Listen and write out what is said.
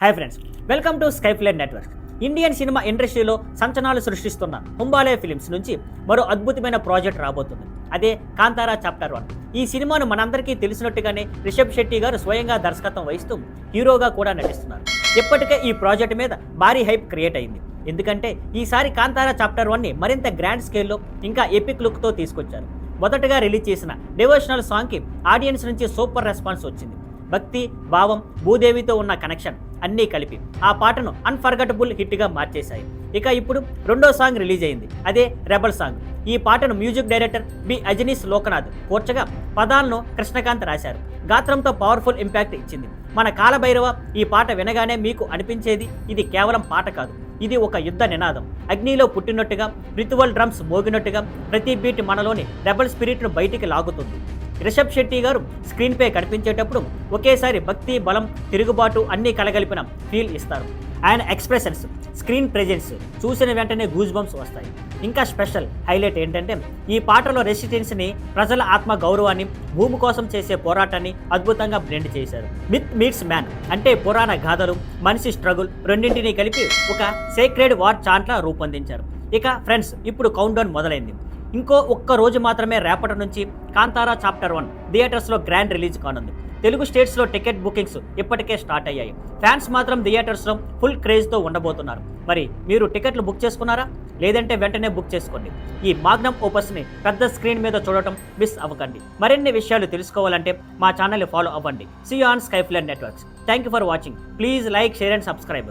Hi friends, welcome to Skyfline network. Indian cinema ఇండస్ట్రీలో సంచలనాలు సృష్టిస్తున్న కుంబాలే films నుంచి మరో అద్భుతమైన ప్రాజెక్ట్ రాబోతుంది. అదే కాంతారా చాప్టర్ 1. ఈ సినిమాను మనందరికీ తెలిసినట్టుగానే రిషబ్ శెట్టి గారు స్వయంగా దర్శకత్వం వహిస్తూ హీరోగా కూడా నటిస్తున్నారు. ఇప్పటికే ఈ ప్రాజెక్ట్ మీద భారీ హైప్ క్రియేట్ అయింది. ఎందుకంటే ఈసారి కాంతారా చాప్టర్ 1ని మరింత గ్రాండ్ స్కేల్లో ఇంకా ఎపిక్ లుక్తో తీసుకొచ్చారు. మొదటగా రిలీజ్ చేసిన డివోషనల్ సాంగ్కి ఆడియన్స్ నుంచి సూపర్ రెస్పాన్స్ వచ్చింది. భక్తి, భావం, భూదేవితో ఉన్న కనెక్షన్ అన్నీ కలిపి ఆ పాటను అన్ఫర్గటబుల్ హిట్గా మార్చేశాయి. ఇక ఇప్పుడు రెండో సాంగ్ రిలీజ్ అయింది. అదే రెబల్ సాంగ్. ఈ పాటను music director B Ajaneesh Loknath కూర్చగా పదాలను కృష్ణకాంత్ రాశారు. గాత్రంతో పవర్ఫుల్ ఇంపాక్ట్ ఇచ్చింది. మన కాలభైరవ ఈ పాట వినగానే మీకు అనిపించేది ఇది కేవలం పాట కాదు, ఇది ఒక యుద్ధ నినాదం. అగ్నిలో పుట్టినట్టుగా, రిచువల్ డ్రమ్స్ మోగినట్టుగా ప్రతి బీట్ మనలోని రెబల్ స్పిరిట్ను బయటికి లాగుతుంది. రిషబ్ శెట్టి గారు స్క్రీన్పై కనిపించేటప్పుడు ఒకేసారి భక్తి, బలం, తిరుగుబాటు అన్నీ కలగలిపిన ఫీల్ ఇస్తారు. ఆయన ఎక్స్ప్రెషన్స్, స్క్రీన్ ప్రెజెన్స్ చూసిన వెంటనే గూజ్ బంప్స్ వస్తాయి. ఇంకా స్పెషల్ హైలైట్ ఏంటంటే ఈ పాటలో రెసిస్టెన్స్ని, ప్రజల ఆత్మ గౌరవాన్ని, భూమి కోసం చేసే పోరాటాన్ని అద్భుతంగా బ్లెండ్ చేశారు. మిత్ మీట్స్ మ్యాన్ అంటే పురాణ గాథలు, మనిషి స్ట్రగుల్ రెండింటినీ కలిపి ఒక సేక్రెడ్ వార్ చాంట్లా రూపొందించారు. ఇక ఫ్రెండ్స్, ఇప్పుడు కౌంట్ డౌన్ మొదలైంది. ఇంకో ఒక్క రోజు మాత్రమే రేపటి నుంచి కాంతారా చాప్టర్ 1 థియేటర్స్లో గ్రాండ్ రిలీజ్ కానుంది. తెలుగు స్టేట్స్లో టికెట్ బుకింగ్స్ ఇప్పటికే స్టార్ట్ అయ్యాయి. ఫ్యాన్స్ మాత్రం థియేటర్స్లో ఫుల్ క్రేజ్తో ఉండబోతున్నారు. మరి మీరు టికెట్లు బుక్ చేసుకున్నారా? లేదంటే వెంటనే బుక్ చేసుకోండి. ఈ మాగ్నమ్ ఓపస్ని పెద్ద స్క్రీన్ మీద చూడటం మిస్ అవ్వకండి. మరిన్ని విషయాలు తెలుసుకోవాలంటే మా ఛానల్ని ఫాలో అవ్వండి. See you on Skyfline networks. Thank you for watching. Please like, share and subscribe.